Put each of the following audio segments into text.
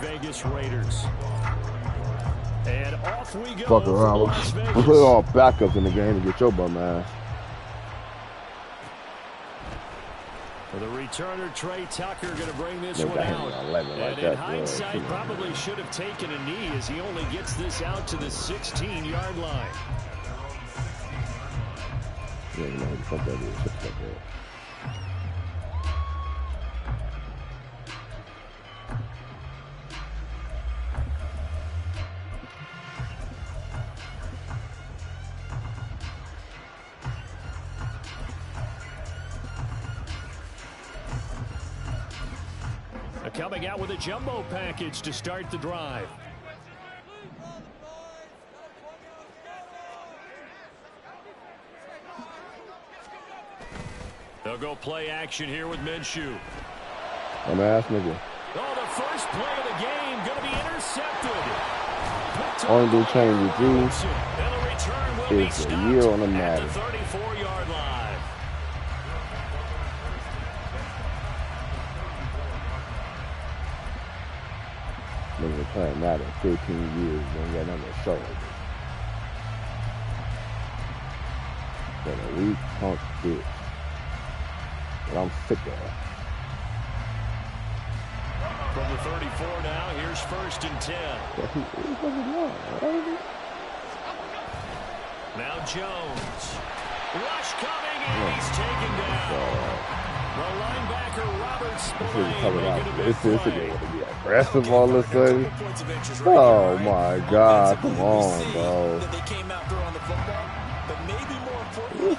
Vegas Raiders. And off we go. Fuck around. We'll put all backups in the game and get your bum ass. For the returner, Trey Tucker going to bring this one out. And in hindsight, probably should have taken a knee as he only gets this out to the 16-yard line. Yeah, you know, fuck that is. Fuck that. Coming out with a jumbo package to start the drive. They'll go play action here with Minshew. I'm ass nigga. Oh, the first play of the game going to be intercepted. Only do change with you is a year on the matter. 34-yard line. Niggas playing that in 15 years, don't got nothing to show. But a weak punk bitch. But I'm sick of her. From the 34 now, here's 1st and 10. Now Jones. Rush coming, and he's taken down. The linebacker, Robert Spillane. It's going to be aggressive all of a sudden. Oh my God, come on, bro. They came out throwing the football, but maybe more importantly,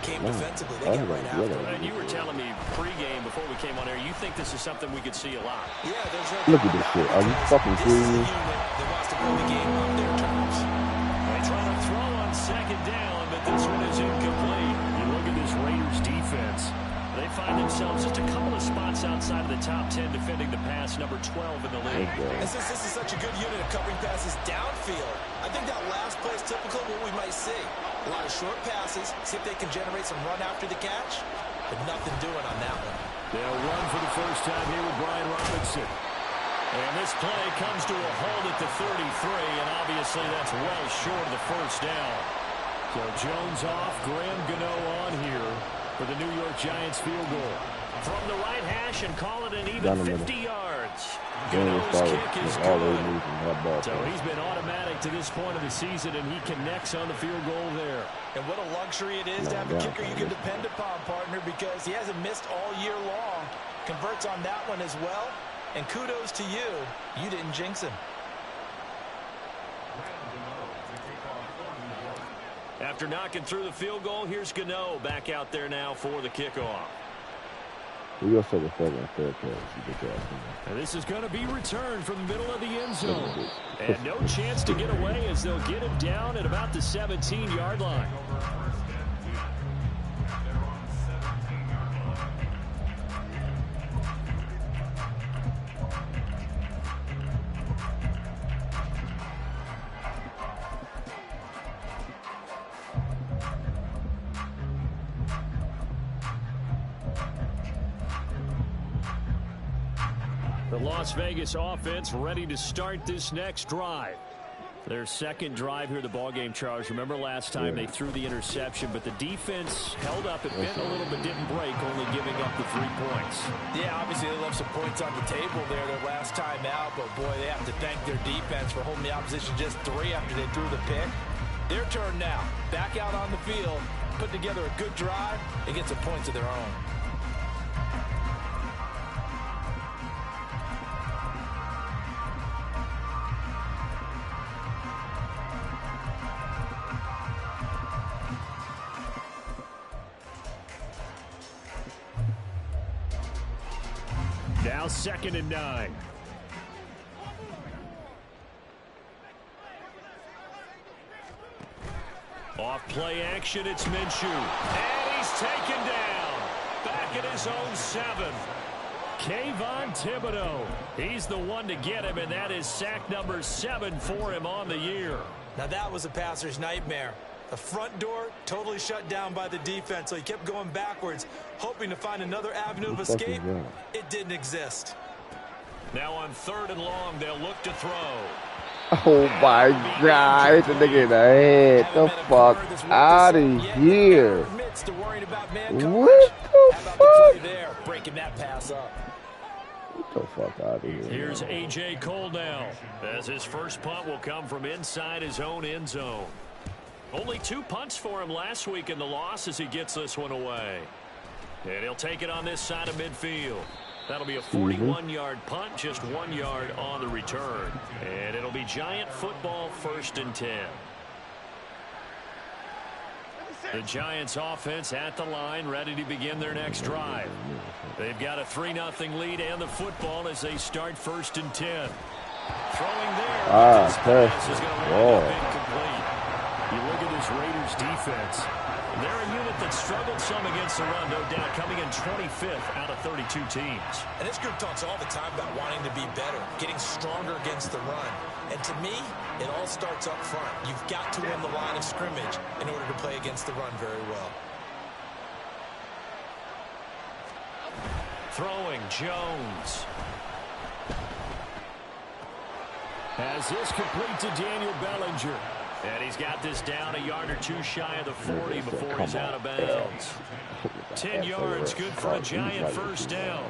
came defensively. They got right after. And you were telling me pregame before we came on air, you think this is something we could see a lot. Yeah, there's no look at this shit. Are you fucking kidding me? That wants to play the game on their terms. They try to throw on 2nd down, but this one is incomplete. You look at this Raiders defense. They find themselves just a couple of spots outside of the top 10 defending the pass, number 12 in the league. And since this is such a good unit of covering passes downfield, I think that last play is typical of what we might see. A lot of short passes, see if they can generate some run after the catch, but nothing doing on that one. They'll run for the first time here with Brian Robinson. And this play comes to a halt at the 33, and obviously that's well short of the first down. So Jones off, Graham Gano on here for the New York Giants field goal. From the right hash and call it an even 50 yards. Gano's kick is good. So he's been automatic to this point of the season, and he connects on the field goal there. And what a luxury it is to have a kicker you can depend upon, partner, because he hasn't missed all year long. Converts on that one as well. And kudos to you. You didn't jinx him. After knocking through the field goal, here's Gano back out there now for the kickoff. We got to fair catch. And this is going to be returned from the middle of the end zone. And no chance to get away as they'll get him down at about the 17-yard line. The Las Vegas offense ready to start this next drive. Their second drive here of the ballgame, Charles. Remember last time they threw the interception, but the defense held up. It bent a little but didn't break, only giving up the 3 points. Yeah, obviously they left some points on the table there their last time out, but boy, they have to thank their defense for holding the opposition just 3 after they threw the pick. Their turn now. Back out on the field, put together a good drive, and get some points of their own. Now 2nd and 9. Off play action, it's Minshew. And he's taken down. Back at his own 7. Kayvon Thibodeaux. He's the one to get him, and that is sack number 7 for him on the year. Now that was a passer's nightmare. The front door totally shut down by the defense, so he kept going backwards, hoping to find another avenue of escape. It didn't exist. Now on 3rd and long, they'll look to throw. Oh my God, hit the nigga in the head. The fuck out of here. What the fuck? Breaking that pass up. Get the fuck out of here. Here's A.J. Cole now, as his first punt will come from inside his own end zone. Only 2 punts for him last week in the loss as he gets this one away. And he'll take it on this side of midfield. That'll be a 41-yard punt, just 1 yard on the return. And it'll be Giant football, 1st and 10. The Giants offense at the line, ready to begin their next drive. They've got a 3-0 lead and the football as they start 1st and 10. Throwing there. This pass is going to wind up incomplete. You look at this Raiders defense. They're a unit that struggled some against the run, no doubt, coming in 25th out of 32 teams. And this group talks all the time about wanting to be better, getting stronger against the run. And to me, it all starts up front. You've got to win the line of scrimmage in order to play against the run very well. Throwing, Jones. Has this complete to Daniel Bellinger. And he's got this down a yard or 2 shy of the 40 before he's out of bounds. 10 yards, good for a Giant first down.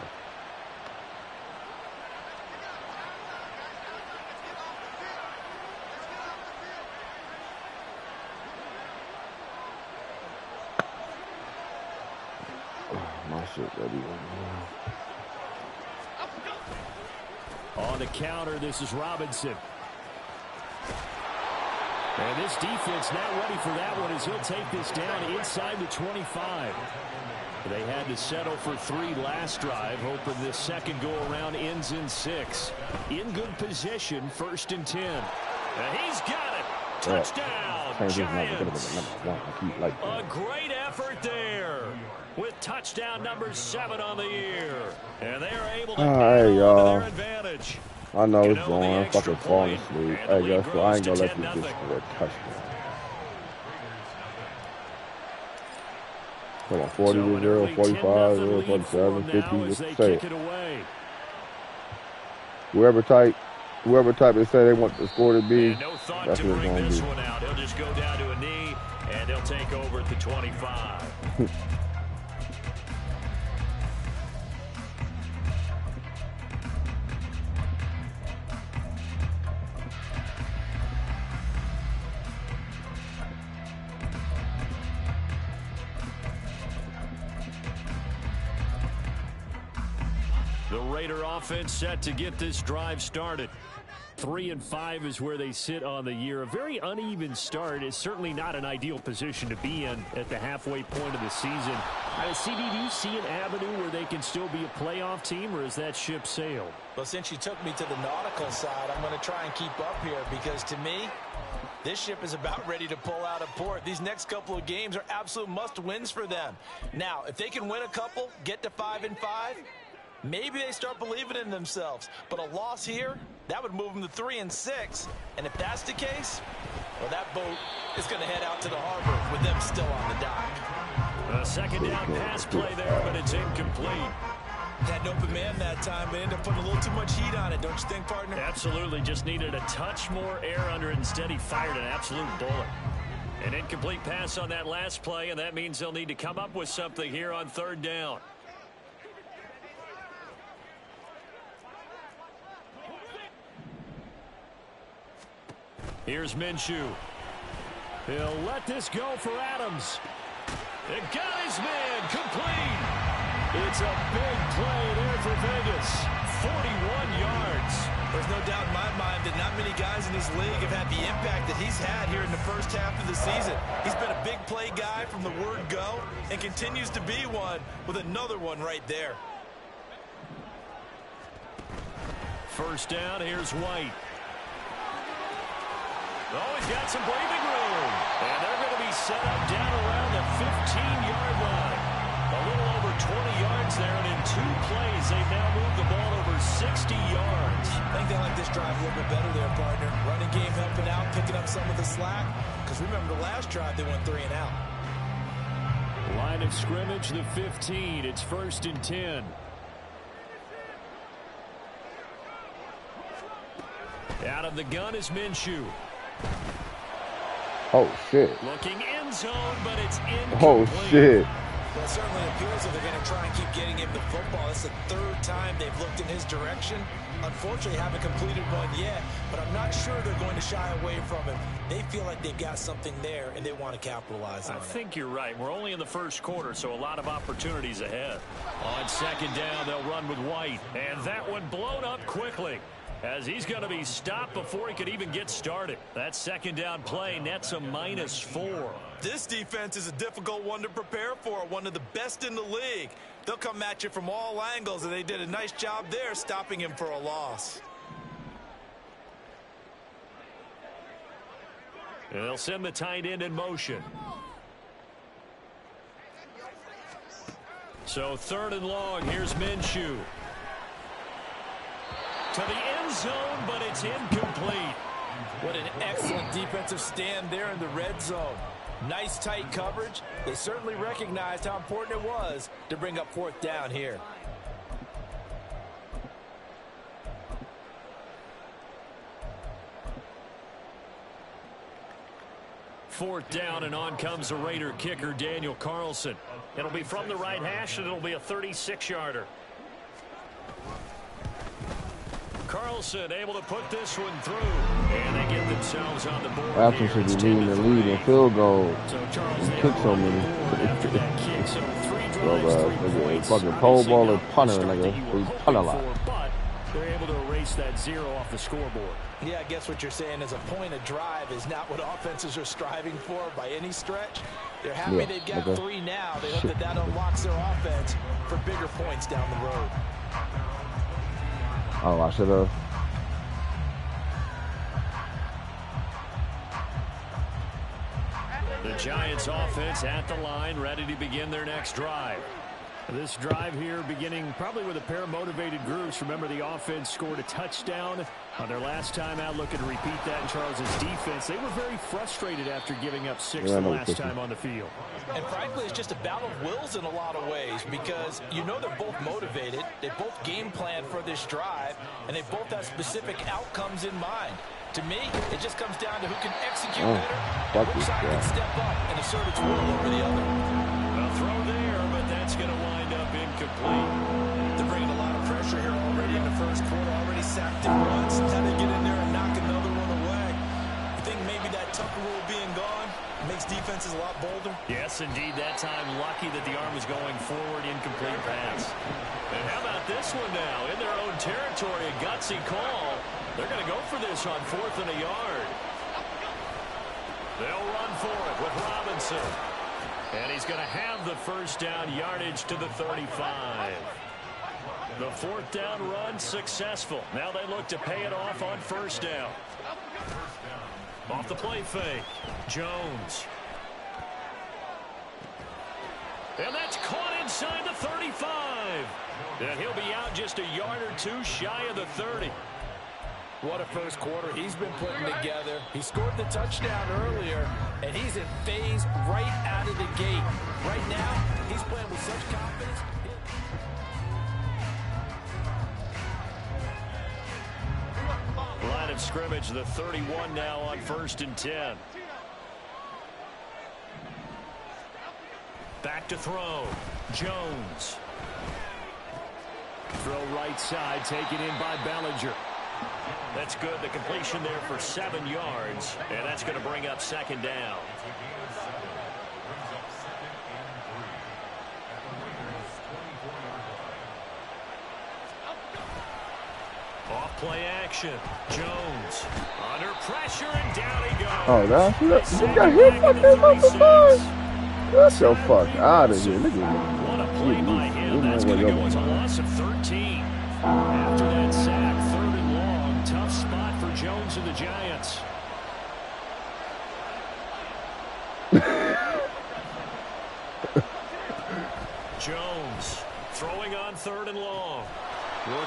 My shit ready. On the counter, this is Robinson. And this defense now ready for that one as he'll take this down inside the 25. They had to settle for 3 last drive, hoping this second go-around ends in 6. In good position, 1st and 10. And he's got it. Touchdown, Giants. A great effort there with touchdown number 7 on the year. And they're able to hey, their advantage. I know it's going. I'm fucking falling asleep. Hey, guess what? I ain't gonna let you just score a touchdown. Come on, 40-0, 45-0, 47, 50. Just say it. Whoever type and say they want the score to be, that's what it's going to be. He'll just go down to a knee, and they'll take over at the 25. The Raider offense set to get this drive started. 3-5 is where they sit on the year. A very uneven start is certainly not an ideal position to be in at the halfway point of the season. CD, do you see an avenue where they can still be a playoff team, or is that ship sailed? Well, since you took me to the nautical side, I'm going to try and keep up here because to me, this ship is about ready to pull out of port. These next couple of games are absolute must-wins for them. Now, if they can win a couple, get to 5-5, maybe they start believing in themselves. But a loss here, that would move them to 3-6. And if that's the case, well, that boat is going to head out to the harbor with them still on the dock. A second down pass play there, but it's incomplete. Had an open man that time, but ended up putting a little too much heat on it, don't you think, partner? Absolutely. Just needed a touch more air under it. Instead, he fired an absolute bullet. An incomplete pass on that last play, and that means they'll need to come up with something here on 3rd down. Here's Minshew. He'll let this go for Adams. It got his man complete. It's a big play there for Vegas. 41 yards. There's no doubt in my mind that not many guys in this league have had the impact that he's had here in the first half of the season. He's been a big play guy from the word go and continues to be one with another one right there. First down, here's White. Oh, he's got some breathing room. And they're going to be set up down around the 15-yard line. A little over 20 yards there, and in 2 plays, they've now moved the ball over 60 yards. I think they like this drive a little bit better there, partner. Running game helping out, picking up some of the slack. Because remember, the last drive, they went 3 and out. Line of scrimmage, the 15. It's 1st and 10. Out of the gun is Minshew. Oh, shit. Looking end zone, but it's incomplete. Oh, shit. Well, it certainly appears that they're going to try and keep getting him the football. It's the third time they've looked in his direction. Unfortunately, haven't completed one yet, but I'm not sure they're going to shy away from him. They feel like they've got something there, and they want to capitalize on it. I think you're right. We're only in the first quarter, so a lot of opportunities ahead. On second down, they'll run with White, and that one blown up quickly, as he's going to be stopped before he could even get started. That second down play nets a -4. This defense is a difficult one to prepare for, one of the best in the league. They'll come at you from all angles, and they did a nice job there stopping him for a loss. They'll send the tight end in motion. So 3rd and long, here's Minshew. To the end zone, but it's incomplete. What an excellent defensive stand there in the red zone. Nice tight coverage. They certainly recognized how important it was to bring up 4th down here. Fourth down, and on comes the Raider kicker, Daniel Carlson. It'll be from the right hash, and it'll be a 36-yarder. Carlson able to put this one through, and they get themselves on the board. That's what should be leading the lead in field goal. Kick so many. Fucking pole baller punter, nigga. He punt a lot. But they're able to erase that 0 off the scoreboard. Yeah, I guess what you're saying is a point of drive is not what offenses are striving for by any stretch. They're happy they've got 3 now. They hope that unlocks their offense for bigger points down the road. Oh, I should have. The Giants offense at the line, ready to begin their next drive. This drive here beginning probably with a pair of motivated groups. Remember, the offense scored a touchdown on their last time out. Looking to repeat that in Charles's defense. They were very frustrated after giving up 6 the last time on the field. And frankly, it's just a battle of wills in a lot of ways, because you know they're both motivated. They both game plan for this drive, and they both have specific outcomes in mind. To me, it just comes down to who can execute better, which side can step up and assert its will over the other. A throw there, but that's going to wind up incomplete. They're bringing a lot of pressure here already in the first quarter, already sacked it once. How they get in there and knock another one away? You think maybe that Tucker rule being gone makes defenses a lot bolder? Yes, indeed. That time, lucky that the arm was going forward, incomplete pass. And how about this one now? In their own territory, a gutsy call. They're going to go for this on 4th and a yard. They'll run for it with Robinson. And he's going to have the first down, yardage to the 35. The 4th down run successful. Now they look to pay it off on 1st down. Off the play fake, Jones. And that's caught inside the 35. And he'll be out just a yard or 2 shy of the 30. What a first quarter he's been putting together. He scored the touchdown earlier, and he's in phase right out of the gate. Right now, he's playing with such confidence. Line of scrimmage, the 31 now on 1st and 10. Back to throw. Jones. Throw right side, taken in by Bellinger. That's good. The completion there for 7 yards, and that's going to bring up 2nd down. Off play action. Jones under pressure, and down he goes. Oh, that's you got hit by that motherfucker. That's your fuck out of here. Look at him. What a play by him. That's going to go as a loss of 13. After that sack, 3rd and long. Tough spot for Jones and the Giants. Jones throwing on 3rd and long.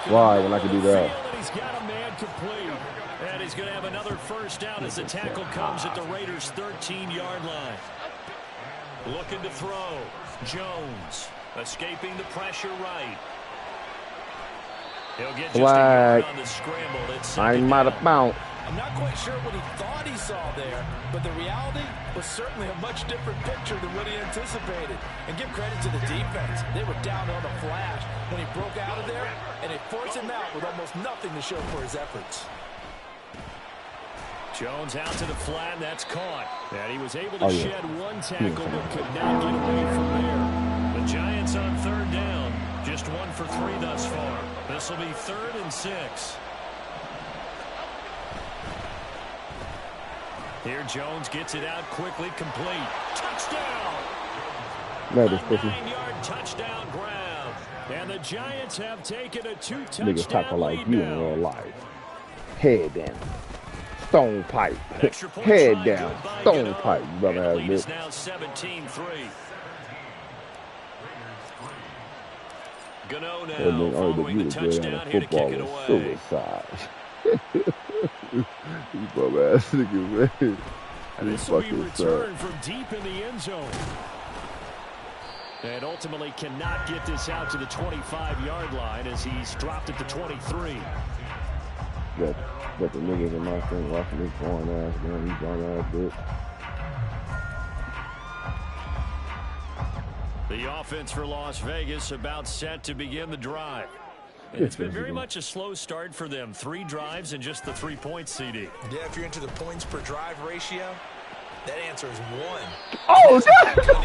Why when I could do that? He's got a man complete. And he's going to have another first down as the tackle comes at the Raiders' 13-yard line. Looking to throw. Jones escaping the pressure right. He'll get just a yard on the scramble. I ain't might have bounced. I'm not quite sure what he thought he saw there, but the reality was certainly a much different picture than what he anticipated. And give credit to the defense. They were down on a flash when he broke out of there, and they forced him out with almost nothing to show for his efforts. Jones out to the flat, and that's caught. And he was able to shed one tackle, but could not get away from there. The Giants on third down. Just 1 for 3 thus far. This will be 3rd and 6. Here Jones gets it out quickly, complete. Touchdown! A 9-yard touchdown grab. And the Giants have taken a 2-touchdown lead. Niggas talking like you in real life. Head down. Stone pipe. Head down. Stone pipe. You better have this. Now 17-3. Gano now following the touchdown here to kick it away. Suicide. You bum ass nigga, man. This will be returned from deep in the end zone. And ultimately cannot get this out to the 25-yard line as he's dropped at the 23. But the niggas in my thing watching this born ass, man. He born ass bitch. The offense for Las Vegas about set to begin the drive. And it's been very much a slow start for them. 3 drives and just the 3 points, CD. Yeah, if you're into the points per drive ratio, that answer is 1. Oh,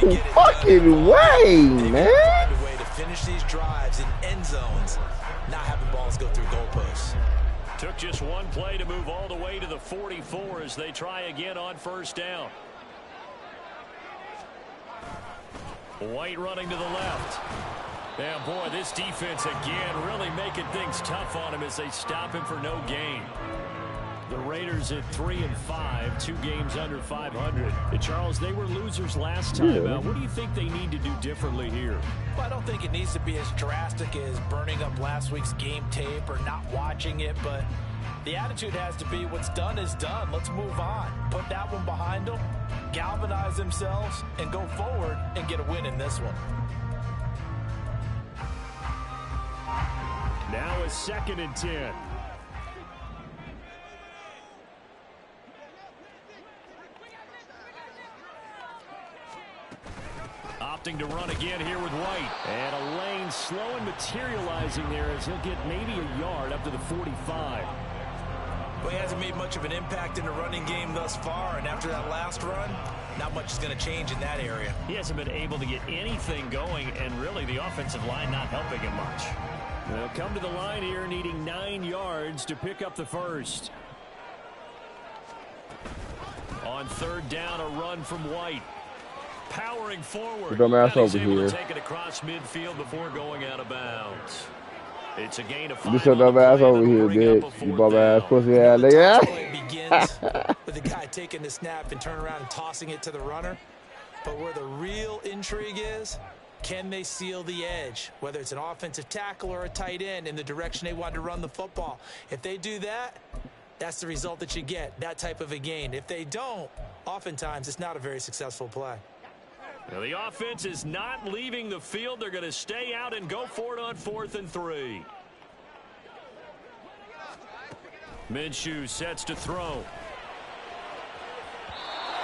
no fucking way, man. Find a way to finish these drives in end zones, not having balls go through goalposts. Took just one play to move all the way to the 44 as they try again on first down. White running to the left. And boy, this defense again really making things tough on him as they stop him for no gain. The Raiders at 3-5, 2 games under 500. And Charles, they were losers last time out. What do you think they need to do differently here? Well, I don't think it needs to be as drastic as burning up last week's game tape or not watching it, but the attitude has to be what's done is done. Let's move on. Put that one behind them, galvanize themselves, and go forward and get a win in this one. Now a 2nd and 10. Opting to run again here with White. And a lane slow and materializing there as he'll get maybe a yard up to the 45. Well, he hasn't made much of an impact in the running game thus far, and after that last run, not much is going to change in that area. He hasn't been able to get anything going, and really the offensive line not helping him much. They'll come to the line here needing 9 yards to pick up the first. On third down, a run from White. Powering forward. Dumbass over able here. to take it across midfield before going out of bounds. It's a gain of 5. This your dumbass over here, bitch. You bum ass pussy ass nigga. It begins with the guy taking the snap and turn around and tossing it to the runner. But where the real intrigue is, can they seal the edge? Whether it's an offensive tackle or a tight end in the direction they want to run the football. If they do that, that's the result that you get, that type of a gain. If they don't, oftentimes it's not a very successful play. Now the offense is not leaving the field. They're going to stay out and go for it on 4th and 3. Minshew sets to throw.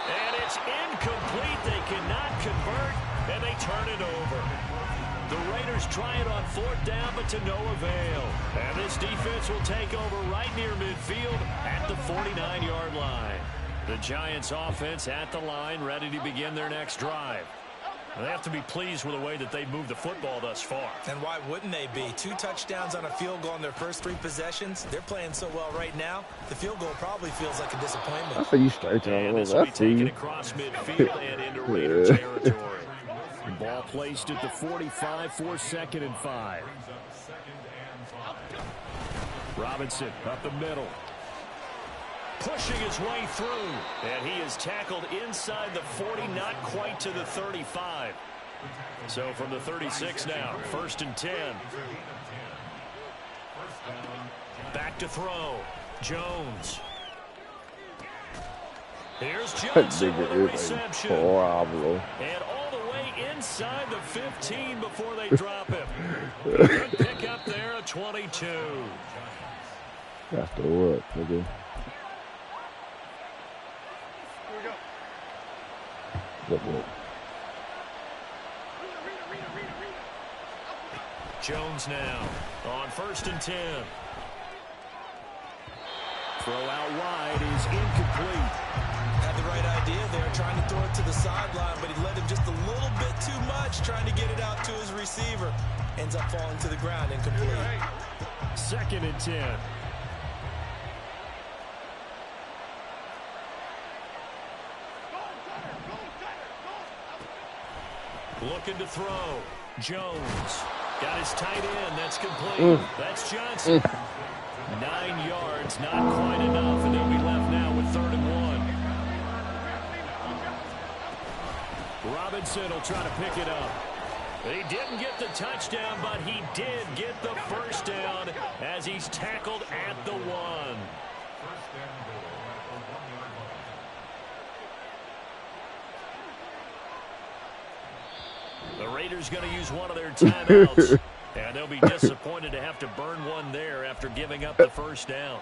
And it's incomplete. They cannot convert, and they turn it over. The Raiders try it on 4th down, but to no avail. And this defense will take over right near midfield at the 49-yard line. The Giants offense at the line, ready to begin their next drive. They have to be pleased with the way that they've moved the football thus far. And why wouldn't they be? 2 touchdowns on a field goal in their first 3 possessions. They're playing so well right now, the field goal probably feels like a disappointment. I say you straight to and this will be taken across midfield and into Raider territory. Ball placed at the 45 for 2nd and 5. Robinson up the middle. Pushing his way through, and he is tackled inside the 40, not quite to the 35. So from the 36 now, 1st and 10. Back to throw. Jones. Here's Johnson with a reception. And all the way inside the 15 before they drop him. Good pick up there, a 22. That's the word, nigga. Jones now on 1st and 10. Throw out wide is incomplete. Had the right idea there, trying to throw it to the sideline, but he led him just a little bit too much, trying to get it out to his receiver. Ends up falling to the ground, incomplete. 2nd and 10. Looking to throw. Jones got his tight end. That's complete. That's Johnson. 9 yards, not quite enough, and they'll be left now with 3rd and 1. Robinson will try to pick it up. He didn't get the touchdown, but he did get the first down as he's tackled at the 1. The Raiders going to use one of their timeouts, and they'll be disappointed to have to burn one there after giving up the first down.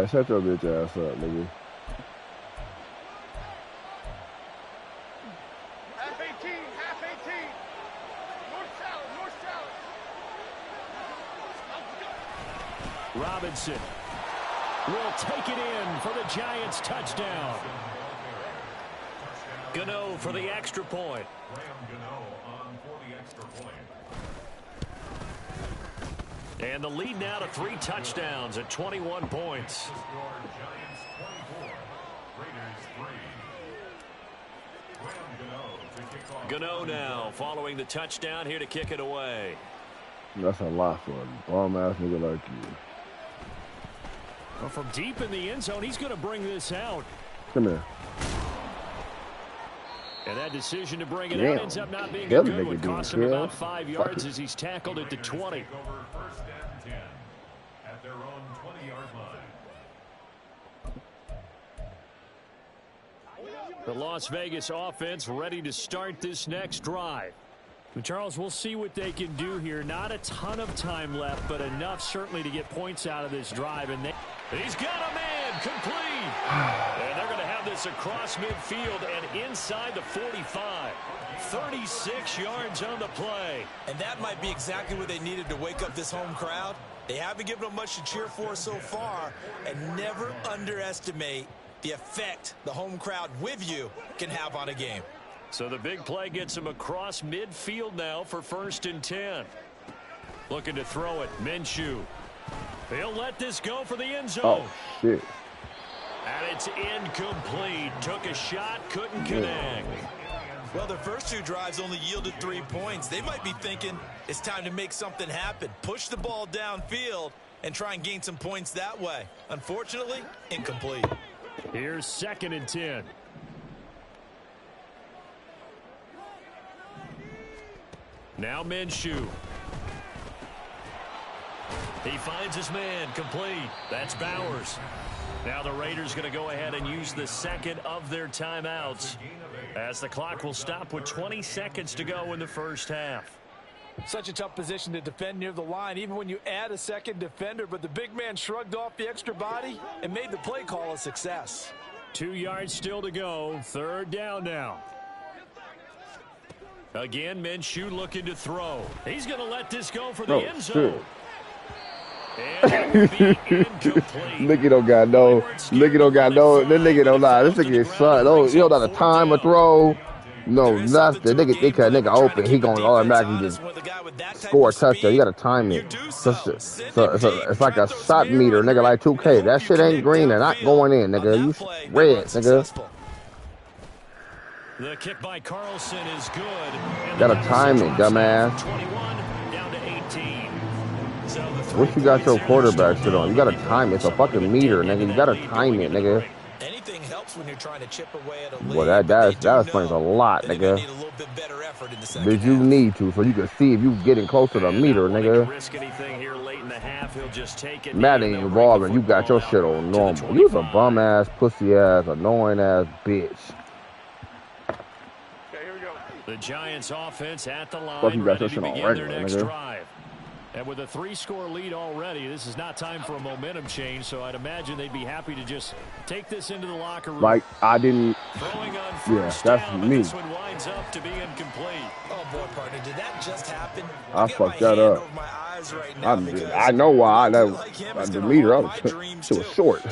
Shut your bitch ass up, nigga. Half 18. North south. Robinson will take it in for the Giants touchdown. Gano for the extra point. And the lead now to 3 touchdowns at 21 points. Gano now following the touchdown here to kick it away. That's a lot for a bum-ass nigga like you. Well, from deep in the end zone, he's going to bring this out. Come here. And that decision to bring it out ends up not being a good one. Cost him about 5 yards as he's tackled at the 20. At their own 20-yard line. The Las Vegas offense ready to start this next drive. And Charles, we'll see what they can do here. Not a ton of time left, but enough certainly to get points out of this drive. And he's got a man complete. And they're going to have this across midfield and inside the 45. 36 yards on the play. And that might be exactly what they needed to wake up this home crowd. They haven't given them much to cheer for so far, and never underestimate the effect the home crowd with you can have on a game. So the big play gets him across midfield now for 1st and 10. Looking to throw it. Minshew. He'll let this go for the end zone. Oh, shit. And it's incomplete. Took a shot, couldn't connect. Well, their first 2 drives only yielded 3 points. They might be thinking it's time to make something happen. Push the ball downfield and try and gain some points that way. Unfortunately, incomplete. Here's 2nd and 10. Now Minshew. He finds his man, complete. That's Bowers. Now the Raiders going to go ahead and use the 2nd of their timeouts as the clock will stop with 20 seconds to go in the first half. Such a tough position to defend near the line, even when you add a 2nd defender, but the big man shrugged off the extra body and made the play call a success. 2 yards still to go. 3rd down now. Again, Minshew looking to throw. He's going to let this go for the end zone. Shit. And it will be incomplete. Nigga don't got no. Nigga don't got no. This nigga don't lie. This nigga is son. Oh, you don't have a time a throw. No, nothing. Nigga, they cut nigga open. He gonna automatically just score a touchdown. You gotta time it. So it's like a shot meter, nigga, like 2K. That shit ain't green and not going in, nigga. You red, nigga. The kick by Carlson is good. Gotta time it, dumbass. 21 down to 18. So what you got your quarterback shit on? You gotta time it. It's a fucking meter, nigga. You gotta time it, nigga. Anything helps when you're trying to chip away at a lead. Well, that explains a lot, nigga. Need a little bit better effort in the second Did you half. need to so you can see if you getting close to the meter, nigga. Risk anything here late in the half. He'll just take it. Madden involved and you got your shit on normal. You's a bum ass, pussy ass, annoying ass bitch. The Giants offense at the line. Fuck you got ready your to shit on begin their regular, next nigga. drive. And with a 3-score lead already, this is not time for a momentum change, so I'd imagine they'd be happy to just take this into the locker room. Like, I didn't. Throwing on first that's down, me. but this one winds up to be incomplete. Oh, boy, partner, did that just happen? I fucked that up. I know why. The meter, she was short.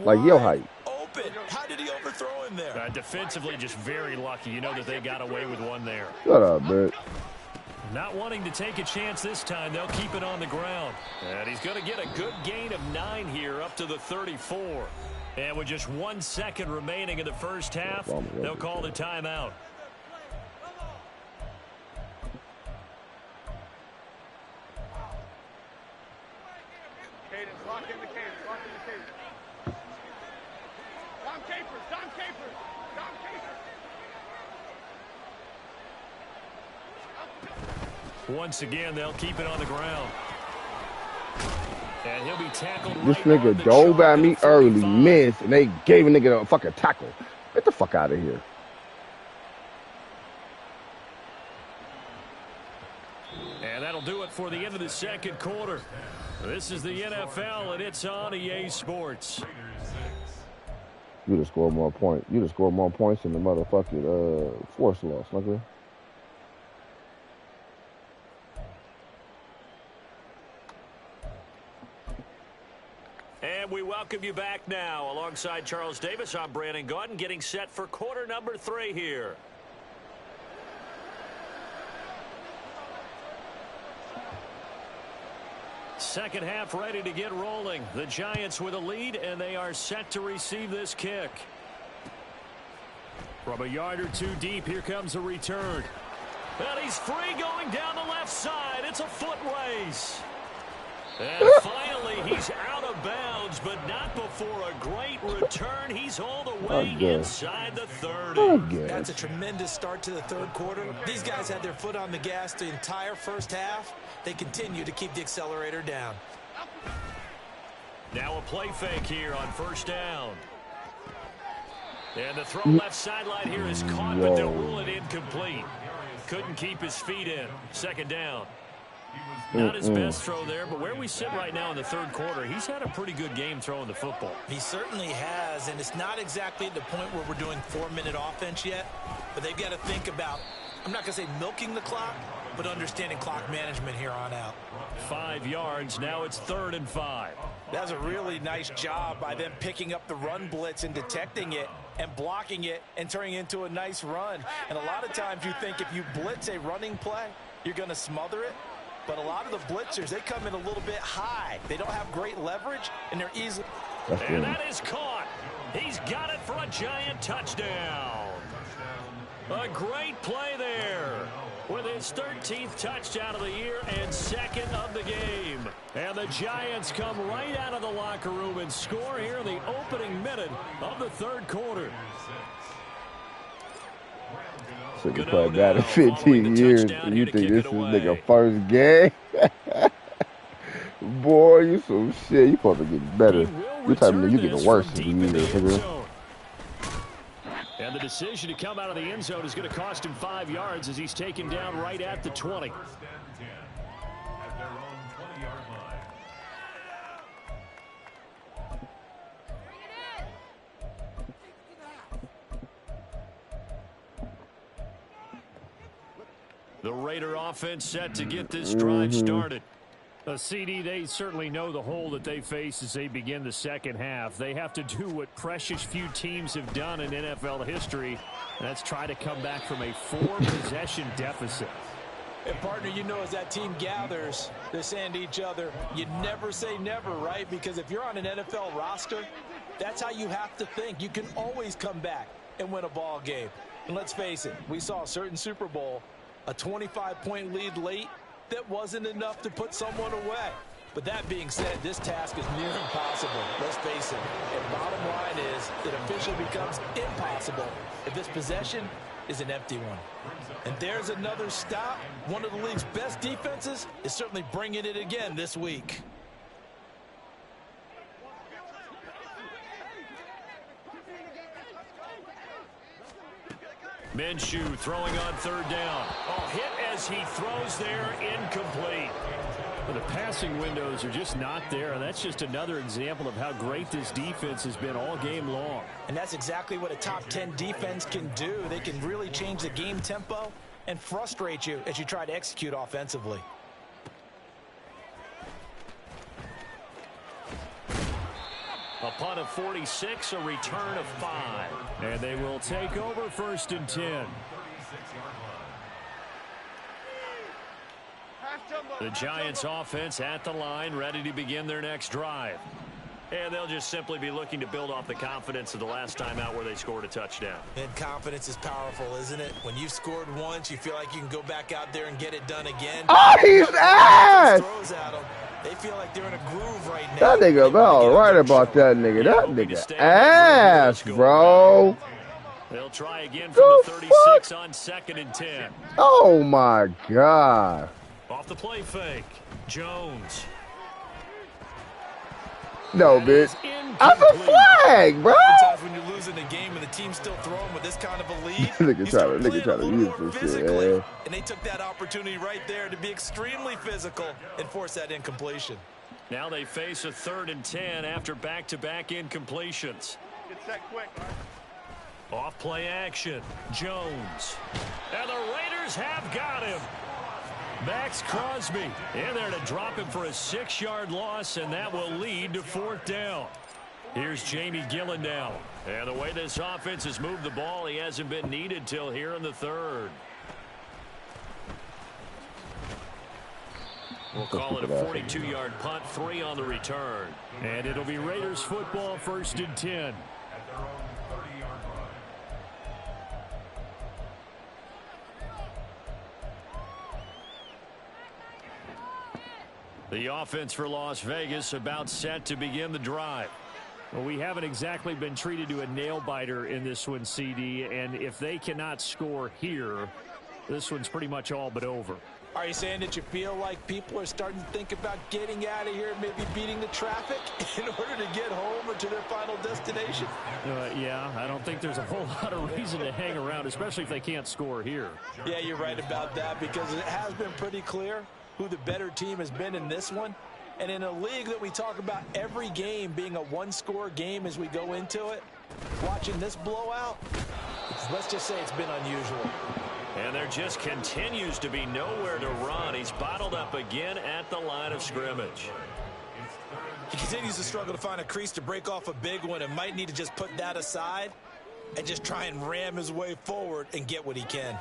Like your height. Open. How did he overthrow him there? Defensively, just very lucky. You know that they got away with one there. Shut up, man. Not wanting to take a chance this time, they'll keep it on the ground. And he's going to get a good gain of 9 here, up to the 34. And with just 1 second remaining in the first half, they'll call the timeout. Cadence, lock in the cadence, lock in the cadence. Dom Capers, Dom Capers, Dom Capers. Once again, they'll keep it on the ground. And he'll be tackled. This right nigga dove at me early, missed, and they gave a nigga a fucking tackle. Get the fuck out of here. And that'll do it for the end of the second quarter. This is the NFL, and it's on EA Sports. You just scored more points. You just scored more points than the motherfucking force loss, nigga. And we welcome you back now. Alongside Charles Davis, I'm Brandon Gaudin, getting set for quarter number 3 here. Second half ready to get rolling. The Giants with a lead, and they are set to receive this kick. From a yard or 2 deep, here comes a return. And he's free going down the left side. It's a foot race. And finally, he's out of bounds, but not before a great return. He's all the way inside the 30. That's a tremendous start to the third quarter. These guys had their foot on the gas the entire first half. They continue to keep the accelerator down. Now a play fake here on first down. And the throw left sideline here is caught, but they'll rule it incomplete. Couldn't keep his feet in. Second down. Not his best throw there, but where we sit right now in the third quarter, he's had a pretty good game throwing the football. He certainly has, and it's not exactly at the point where we're doing 4-minute offense yet, but they've got to think about, I'm not going to say milking the clock, but understanding clock management here on out. 5 yards, now it's 3rd and 5. That's a really nice job by them picking up the run blitz and detecting it and blocking it and turning it into a nice run. And a lot of times you think if you blitz a running play, you're going to smother it. But a lot of the blitzers, they come in a little bit high. They don't have great leverage, and they're easy. And that is caught. He's got it for a Giant touchdown. A great play there with his 13th touchdown of the year and 2nd of the game. And the Giants come right out of the locker room and score here in the opening minute of the third quarter. So you played that in 15 years, and you think this is nigga first game? Boy, you some shit. You supposed to get better. You type of nigga, you getting worse as the years, nigga. And the decision to come out of the end zone is going to cost him 5 yards as he's taken down right at the 20. The Raider offense set to get this drive started. CD, they certainly know the hole that they face as they begin the second half. They have to do what precious few teams have done in NFL history, and that's try to come back from a 4-possession deficit. And, partner, you know as that team gathers, they're saying to each other, you never say never, right? Because if you're on an NFL roster, that's how you have to think. You can always come back and win a ball game. And let's face it, we saw a certain Super Bowl, a 25-point lead late, that wasn't enough to put someone away. But that being said, this task is near impossible. Let's face it. And bottom line is, it officially becomes impossible if this possession is an empty one. And there's another stop. One of the league's best defenses is certainly bringing it again this week. Minshew throwing on 3rd down. Oh, hit as he throws there, incomplete. Well, the passing windows are just not there, and that's just another example of how great this defense has been all game long. And that's exactly what a top 10 defense can do. They can really change the game tempo and frustrate you as you try to execute offensively. A punt of 46, a return of 5. And they will take over 1st and 10. The Giants offense at the line, ready to begin their next drive. And they'll just simply be looking to build off the confidence of the last time out where they scored a touchdown. And confidence is powerful, isn't it? When you've scored once, you feel like you can go back out there and get it done again. Oh, he's ass! Throws at them. They feel like they're in a groove right now. That nigga all right about that nigga. That nigga ass, bro. They'll try again from the 36 on 2nd and 10. Oh, my God. Off the play fake, Jones. No, bitch. That's a flag, bro. Sometimes when you're losing a game and the team's still throwing with this kind of a lead, nigga try to use this shit, man. And they took that opportunity right there to be extremely physical and force that incompletion. Now they face a 3rd and 10 after back-to-back incompletions. Get set quick. Off play action, Jones. And the Raiders have got him. Max Crosby in there to drop him for a 6-yard loss, and that will lead to 4th down. Here's Jamie Gillen now. And the way this offense has moved the ball, he hasn't been needed till here in the 3rd. We'll call it a 42-yard punt, 3 on the return. And it'll be Raiders football, 1st and 10. The offense for Las Vegas about set to begin the drive. Well, we haven't exactly been treated to a nail-biter in this one, CD, and if they cannot score here, this one's pretty much all but over. Are you saying that you feel like people are starting to think about getting out of here, maybe beating the traffic in order to get home or to their final destination? Yeah, I don't think there's a whole lot of reason to hang around, especially if they can't score here. Yeah, you're right about that, because it has been pretty clear who the better team has been in this one. And in a league that we talk about every game being a one-score game as we go into it, watching this blowout, let's just say it's been unusual. And there just continues to be nowhere to run. He's bottled up again at the line of scrimmage. He continues to struggle to find a crease to break off a big one and might need to just put that aside and just try and ram his way forward and get what he can.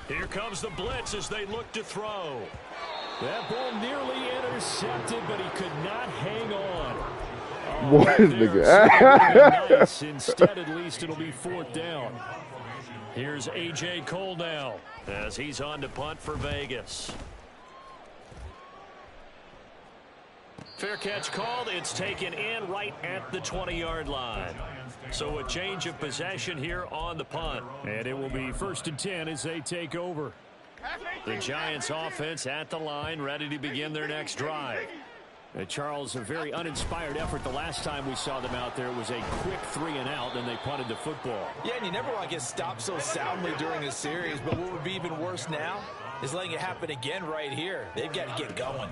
Here comes the blitz as they look to throw. That ball nearly intercepted, but he could not hang on. What is the good? Nice. Instead, at least, it'll be 4th down. Here's A.J. Cole now as he's on to punt for Vegas. Fair catch called. It's taken in right at the 20-yard line. So a change of possession here on the punt. And it will be 1st and 10 as they take over. The Giants offense at the line, ready to begin their next drive. Charles, a very uninspired effort the last time we saw them out there. It was a quick 3 and out, then they punted the football. Yeah, and you never want to get stopped so soundly during a series, but what would be even worse now is letting it happen again right here. They've got to get going.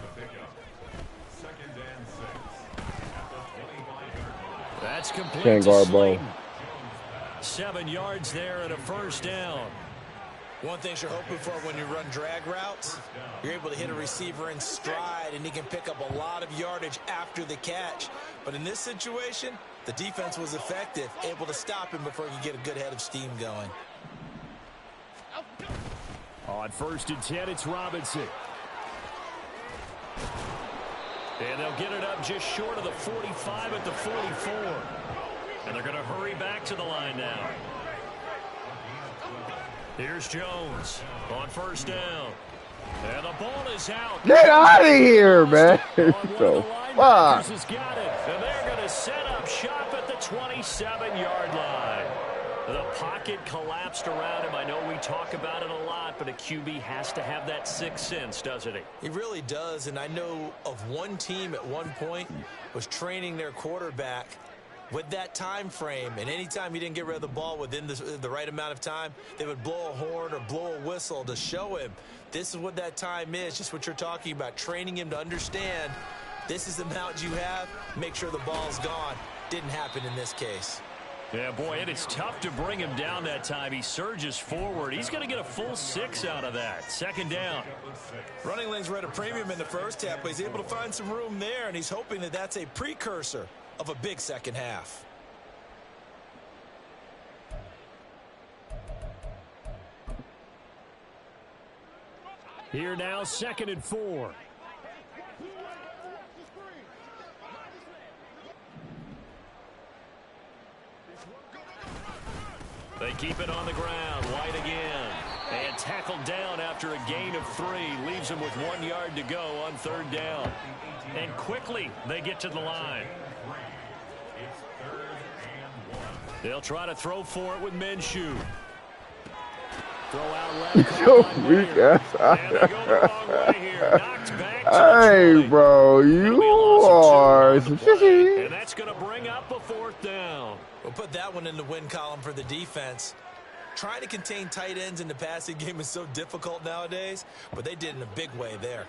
That's complete Can't to guard ball. Slayton. 7 yards there and a 1st down. One thing you're hoping for when you run drag routes, you're able to hit a receiver in stride, and he can pick up a lot of yardage after the catch. But in this situation, the defense was effective, able to stop him before he could get a good head of steam going. On 1st and 10, it's Robinson. And they'll get it up just short of the 45 at the 44. And they're going to hurry back to the line now. Here's Jones on 1st down. And the ball is out. Get out of here, man. So fuck. Has got it. And they're going to set up shop at the 27-yard line. The pocket collapsed around him. I know we talk about it a lot, but a QB has to have that sixth sense, doesn't he? He really does, and I know of one team at one point was training their quarterback with that time frame, and anytime he didn't get rid of the ball within the right amount of time, they would blow a horn or blow a whistle to show him this is what that time is, just what you're talking about, training him to understand this is the amount you have, make sure the ball's gone. Didn't happen in this case. Yeah, boy, and it's tough to bring him down that time. He surges forward. He's going to get a full 6 out of that. 2nd down. Running lanes were at a premium in the first half, but he's able to find some room there, and he's hoping that that's a precursor of a big second half. Here now, 2nd and 4. They keep it on the ground. White again. And tackled down after a gain of 3. Leaves him with 1 yard to go on 3rd down. And quickly they get to the line. They'll try to throw for it with Minshew. Throw out left. Yo, weak ass. And they go the wrong way here. Knocked back to Hey, the 20. bro, you are. And that's going to bring up a 4th down. We'll put that one in the win column for the defense. Trying to contain tight ends in the passing game is so difficult nowadays, but they did in a big way there.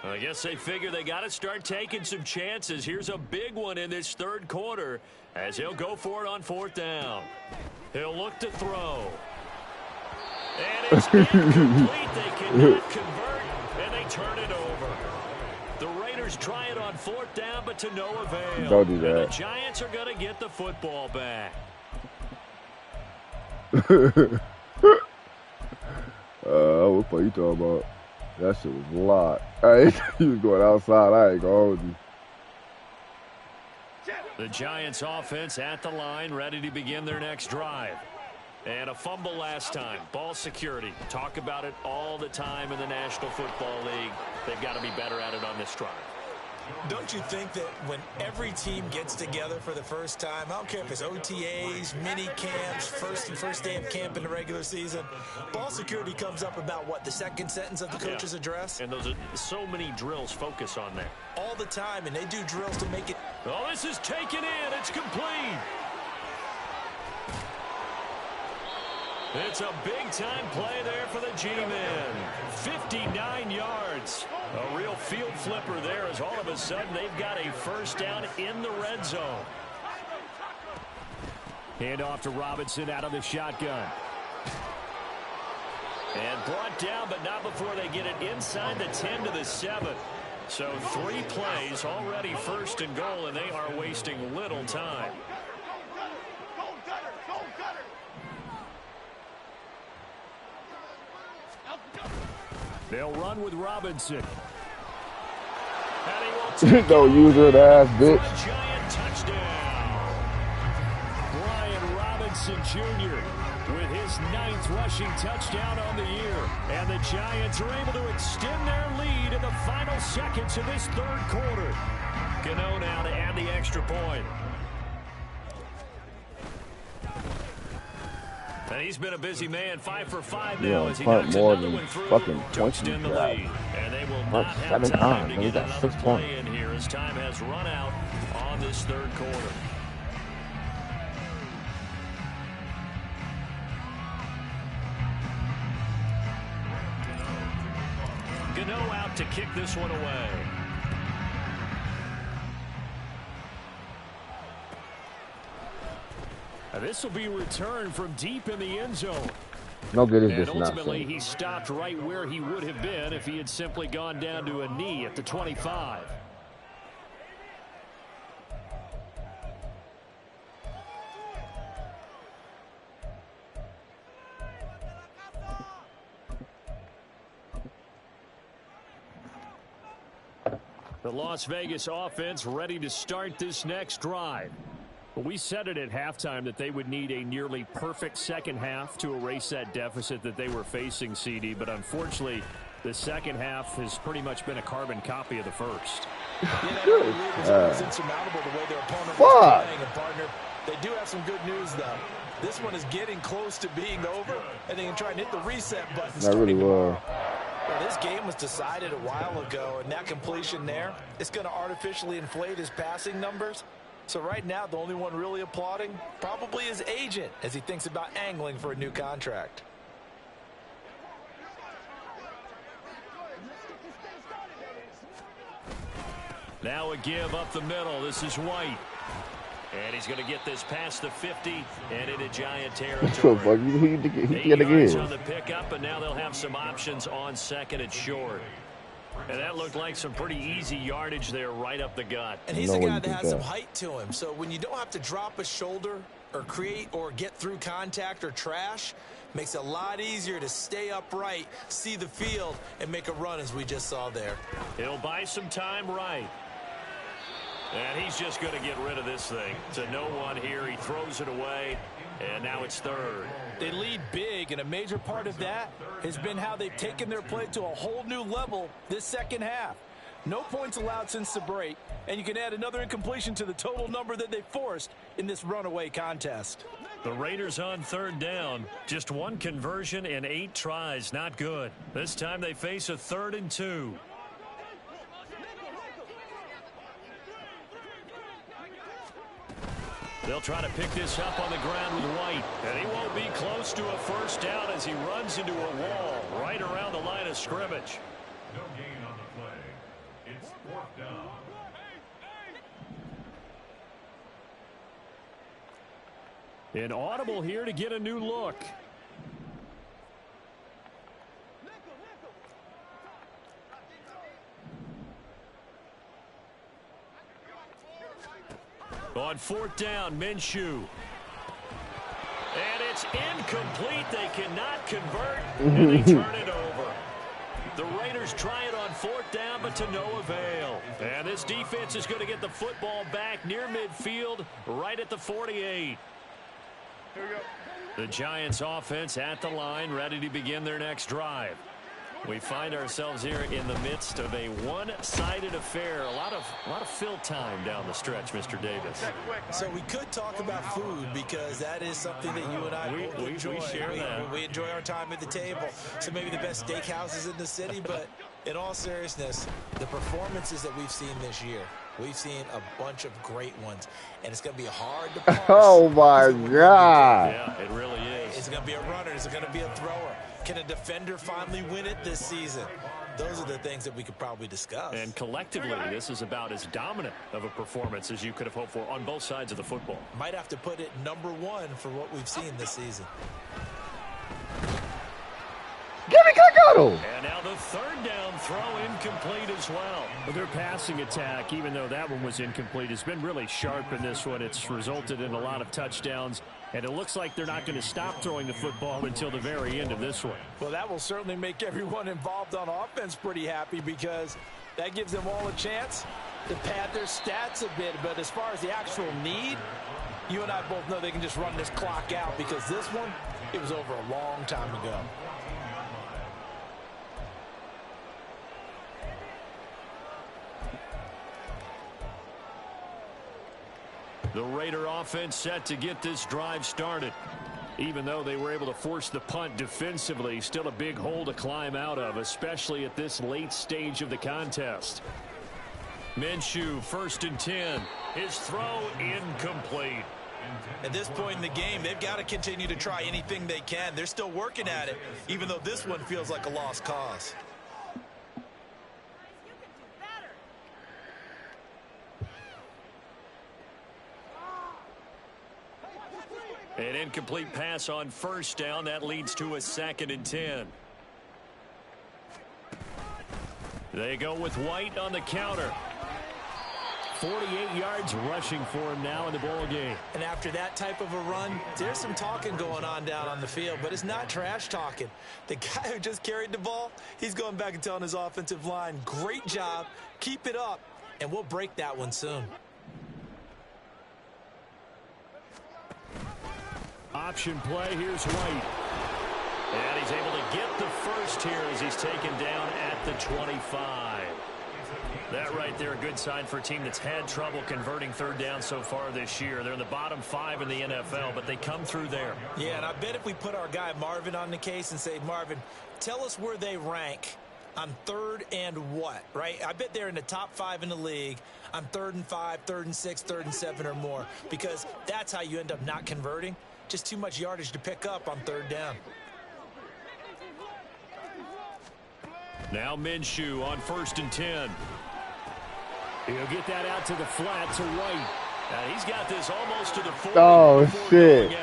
I guess they figure they got to start taking some chances. Here's a big one in this 3rd quarter as he'll go for it on 4th down. He'll look to throw. And it's incomplete. They cannot convert, and they turn it over. The Raiders try it on 4th down, but to no avail. Don't do that. And the Giants are going to get the football back. What are you talking about? That shit was a lot. Hey, he was going outside. I ain't gonna hold you. The Giants offense at the line, ready to begin their next drive. And a fumble last time. Ball security. Talk about it all the time in the National Football League. They've got to be better at it on this drive. Don't you think that when every team gets together for the first time, I don't care if it's OTAs, mini camps, first day of camp in the regular season, ball security comes up about what, the second sentence of the coach's address? And those are so many drills focus on that. All the time, and they do drills to make it. Oh, this is taken in. It's complete. It's a big-time play there for the G-Men. 59 yards. A real field flipper there as all of a sudden they've got a 1st down in the red zone. Hand off to Robinson out of the shotgun. And brought down, but not before they get it inside the 10 to the 7. So 3 plays, already 1st and goal, and they are wasting little time. They'll run with Robinson. Don't use her ass, bitch. Giant touchdown. Brian Robinson Jr. with his 9th rushing touchdown on the year. And the Giants are able to extend their lead in the final seconds of this 3rd quarter. Gano now to add the extra point. And he's been a busy man, 5 for 5 now as he knocks another one through to extend the lead. And they will not have time to get another play in here as time has run out on this 3rd quarter. Gano out to kick this one away. This will be returned from deep in the end zone. No good is this and ultimately, nonsense. he stopped right where he would have been if he had simply gone down to a knee at the 25. The Las Vegas offense ready to start this next drive. We said it at halftime that they would need a nearly perfect second half to erase that deficit that they were facing, CD, but unfortunately, the second half has pretty much been a carbon copy of the first. It's insurmountable the way their opponent was playing, and partner, they do have some good news, though. This one is getting close to being over, and they can try and hit the reset button. That really was. Well, this game was decided a while ago, and that completion there is going to artificially inflate his passing numbers. So right now, the only one really applauding probably his agent as he thinks about angling for a new contract. Now a give up the middle. This is White. And he's going to get this past the 50 and into Giant territory. Who you think 8 yards on the pickup, and now they'll have some options on second and short. And that looked like some pretty easy yardage there right up the gut. And he's a guy that has some height to him. So when you don't have to drop a shoulder or create or get through contact or trash, makes it a lot easier to stay upright, see the field, and make a run as we just saw there. He'll buy some time right. And he's just going to get rid of this thing. To no one here. He throws it away, and now it's third. They lead big, and a major part of that has been how they've taken their play to a whole new level this second half. No points allowed since the break, and you can add another incompletion to the total number that they forced in this runaway contest. The Raiders on third down. Just one conversion and 8 tries. Not good. This time they face a 3rd and 2. They'll try to pick this up on the ground with White. And he won't be close to a first down as he runs into a wall right around the line of scrimmage. No gain on the play. It's 4th down. An audible here to get a new look. On 4th down, Minshew. And it's incomplete. They cannot convert, and they turn it over. The Raiders try it on 4th down, but to no avail. And this defense is going to get the football back near midfield, right at the 48. Here we go. The Giants offense at the line, ready to begin their next drive. We find ourselves here in the midst of a one-sided affair. A lot of fill time down the stretch, Mr. Davis. So we could talk about food because that is something that you and I both enjoy. We share that. We enjoy our time at the table. So maybe the best steakhouses in the city, but in all seriousness, the performances that we've seen this year, we've seen a bunch of great ones, and it's going to be hard to parse. Oh, my God. Yeah, it really is. Is it going to be a runner? Is it going to be a thrower? Can a defender finally win it this season? Those are the things that we could probably discuss. And collectively, this is about as dominant of a performance as you could have hoped for on both sides of the football. Might have to put it #1 for what we've seen this season. Give me Kakado. And now the 3rd down throw incomplete as well. Their passing attack, even though that one was incomplete, has been really sharp in this one. It's resulted in a lot of touchdowns, and it looks like they're not going to stop throwing the football until the very end of this one. Well, that will certainly make everyone involved on offense pretty happy because that gives them all a chance to pad their stats a bit. But as far as the actual need, you and I both know they can just run this clock out because this one, it was over a long time ago. The Raider offense set to get this drive started. Even though they were able to force the punt defensively, still a big hole to climb out of, especially at this late stage of the contest. Minshew, 1st and 10. His throw incomplete. At this point in the game, they've got to continue to try anything they can. They're still working at it, even though this one feels like a lost cause. An incomplete pass on 1st down. That leads to a 2nd and 10. They go with White on the counter. 48 yards rushing for him now in the ball game. And after that type of a run, there's some talking going on down on the field, but it's not trash talking. The guy who just carried the ball, he's going back and telling his offensive line, great job, keep it up, and we'll break that one soon. Option play, here's White. And he's able to get the first here as he's taken down at the 25. That right there, a good sign for a team that's had trouble converting 3rd down so far this year. They're in the bottom 5 in the NFL, but they come through there. Yeah, and I bet if we put our guy Marvin on the case and say, Marvin, tell us where they rank on 3rd and what, right? I bet they're in the top 5 in the league on 3rd and 5, 3rd and 6, 3rd and 7 or more, because that's how you end up not converting. Just too much yardage to pick up on 3rd down. Now Minshew on 1st and 10. He'll get that out to the flat to White. He's got this almost to the 40. Oh, shit.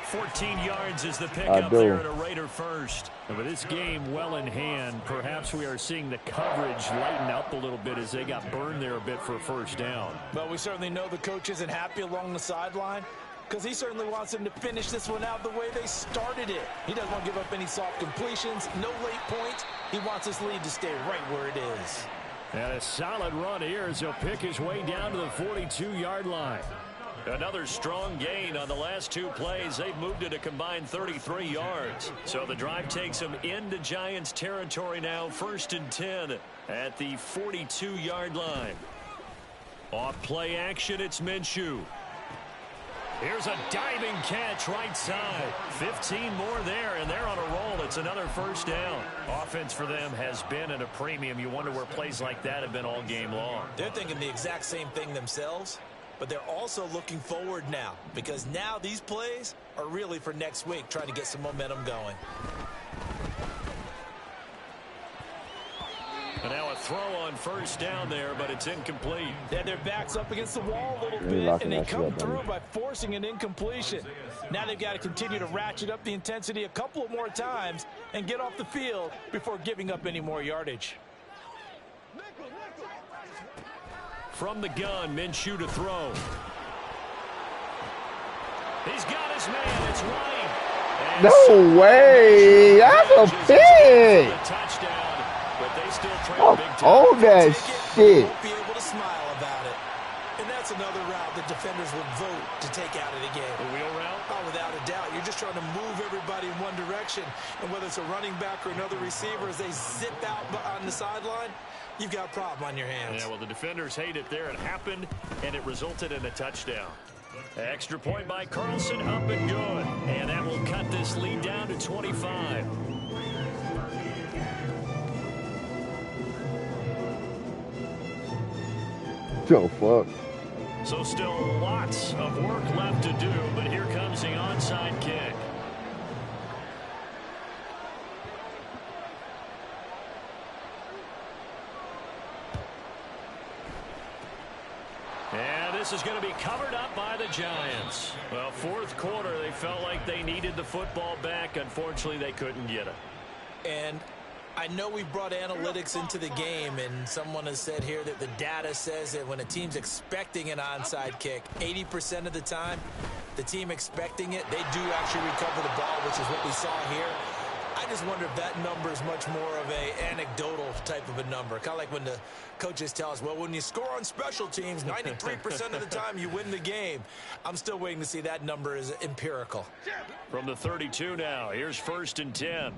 14 yards is the pickup there at a Raider first. And with this game well in hand, perhaps we are seeing the coverage lighten up a little bit as they got burned there a bit for a 1st down. But we certainly know the coach isn't happy along the sideline, because he certainly wants them to finish this one out the way they started it. He doesn't want to give up any soft completions, no late points. He wants this lead to stay right where it is. And a solid run here as he'll pick his way down to the 42-yard line. Another strong gain on the last 2 plays. They've moved it a combined 33 yards. So the drive takes them into Giants territory now. 1st and 10 at the 42-yard line. Off play action, it's Minshew. Here's a diving catch right side. 15 more there, and they're on a roll. It's another 1st down. Offense for them has been at a premium. You wonder where plays like that have been all game long. They're thinking the exact same thing themselves, but they're also looking forward now, because now these plays are really for next week, trying to get some momentum going. And now a throw on 1st down there, but it's incomplete. Then their backs up against the wall a little bit, and they come through by forcing an incompletion. Now they've got to continue to ratchet up the intensity a couple of more times and get off the field before giving up any more yardage. From the gun, Minshew to throw. He's got his man. It's White. No way. That's a pick. Touchdown. But they still trail big time. Oh, that shit. Won't be able to smile about it. And that's another route that defenders would vote to take out of the game. The wheel route? Oh, without a doubt. You're just trying to move everybody in one direction. And whether it's a running back or another receiver, as they zip out on the sideline, you've got a problem on your hands. Yeah, well, the defenders hate it there. It happened, and it resulted in a touchdown. Extra point by Carlson, up and good. And that will cut this lead down to 25. Oh, fuck. So still lots of work left to do, but here comes the onside kick. And this is going to be covered up by the Giants. Well, 4th quarter, they felt like they needed the football back. Unfortunately, they couldn't get it. And I know we brought analytics into the game, and someone has said here that the data says that when a team's expecting an onside kick, 80% of the time, the team expecting it, they do actually recover the ball, which is what we saw here. I just wonder if that number is much more of a anecdotal type of a number. Kind of like when the coaches tell us, well, when you score on special teams, 93% of the time you win the game. I'm still waiting to see that number is empirical. From the 32 now, here's 1st and 10.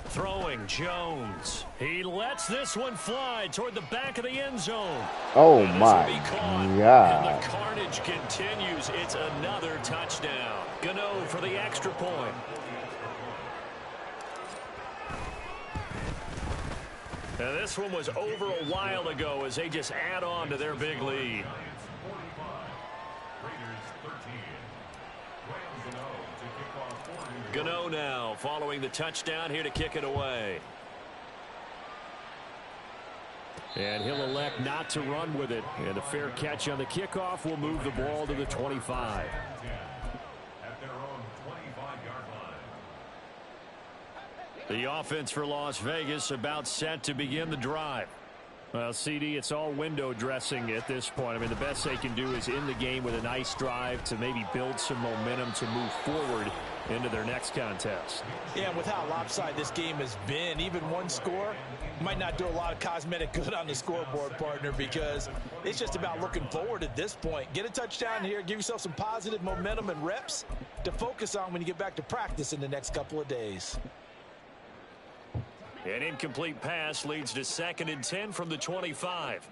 Throwing Jones. He lets this one fly toward the back of the end zone. Oh, my God. And the carnage continues. It's another touchdown. Gano for the extra point. And this one was over a while ago as they just add on to their big lead. Gano now following the touchdown here to kick it away. And he'll elect not to run with it. And a fair catch on the kickoff will move the ball to the 25. The offense for Las Vegas about set to begin the drive. Well, CD, it's all window dressing at this point. I mean, the best they can do is in the game with a nice drive to maybe build some momentum to move forward into their next contest. Yeah, with how lopsided this game has been, even one score might not do a lot of cosmetic good on the scoreboard, partner, because it's just about looking forward at this point. Get a touchdown here, give yourself some positive momentum and reps to focus on when you get back to practice in the next couple of days. An incomplete pass leads to 2nd and 10 from the 25.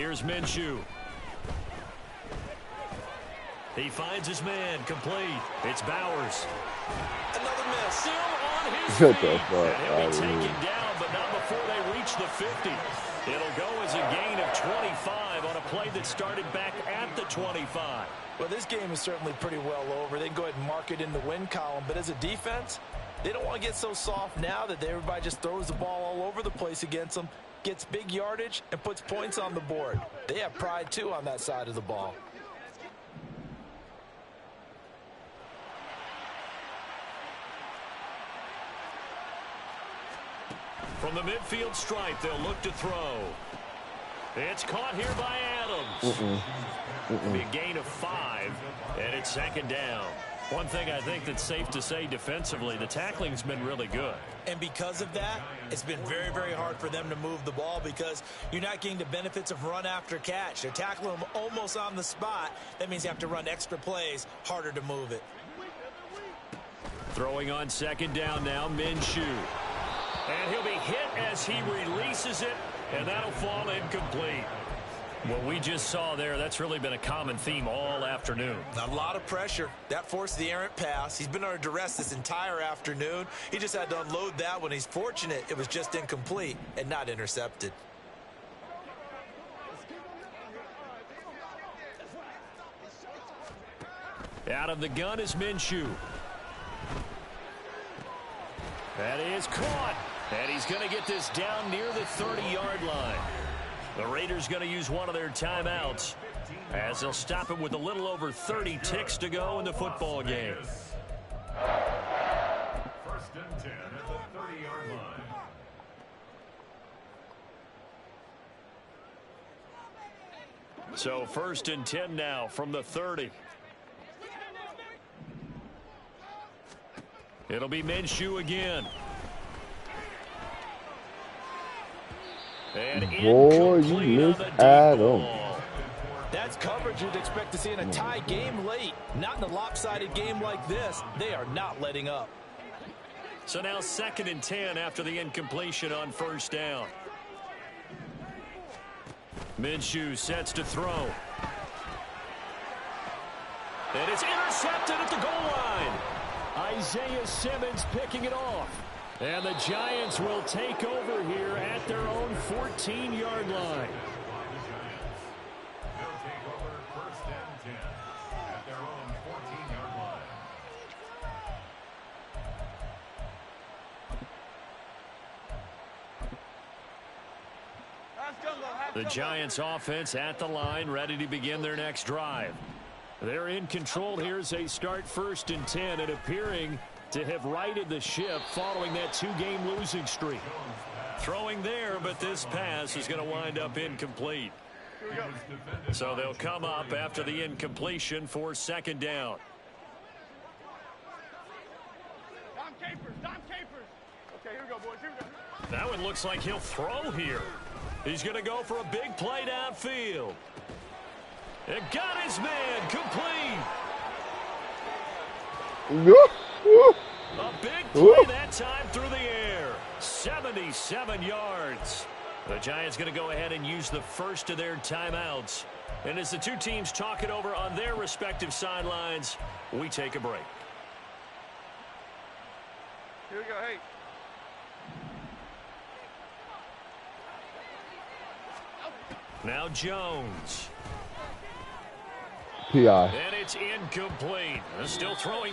Here's Minshew. He finds his man, complete. It's Bowers. Another miss. Still on his Shut feet. the fuck And he'll out be of here. taken down, but not before they reach the 50. It'll go as a gain of 25 on a play that started back at the 25. Well, this game is certainly pretty well over. They can go ahead and mark it in the win column. But as a defense, they don't want to get so soft now that everybody just throws the ball all over the place against them, gets big yardage, and puts points on the board. They have pride, too, on that side of the ball. From the midfield stripe, they'll look to throw. It's caught here by Adams. Be a gain of 5, and it's second down. One thing I think that's safe to say defensively, the tackling's been really good. And because of that, it's been very, very hard for them to move the ball because you're not getting the benefits of run after catch. They're tackling them almost on the spot. That means you have to run extra plays, harder to move it. Throwing on second down now, Minshew. And he'll be hit as he releases it, and that'll fall incomplete. What we just saw there, that's really been a common theme all afternoon. A lot of pressure. That forced the errant pass. He's been under duress this entire afternoon. He just had to unload that one. He's fortunate it was just incomplete and not intercepted. Out of the gun is Minshew. That is caught. And he's going to get this down near the 30-yard line. The Raiders going to use one of their timeouts as they'll stop it with a little over 30 ticks to go in the football game. 1st and 10 at the 30-yard line. So 1st and 10 now from the 30. It'll be Minshew again. And Boy, you missed Adam. That's coverage you'd expect to see in a tie game late. Not in a lopsided game like this. They are not letting up. So now 2nd and 10 after the incompletion on 1st down. Minshew sets to throw. And it's intercepted at the goal line. Isaiah Simmons picking it off. And the Giants will take over here at their own 14-yard line. They'll take over 1st and 10 at their own 14-yard line. The Giants offense at the line, ready to begin their next drive. They're in control here as they start 1st and 10 and appearing to have righted the ship following that 2-game losing streak. Throwing there, but this pass is going to wind up incomplete. So they'll come up after the incompletion for 2nd down. Dom Capers, Dom Capers. Okay, here we go, boys, here we go. That one looks like he'll throw here. He's going to go for a big play downfield. It got his man complete. A big play that time through the air. 77 yards. The Giants going to go ahead and use the first of their timeouts. And as the two teams talk it over on their respective sidelines, we take a break. Here we go, hey. Now Jones. PI. And it's incomplete. Still throwing.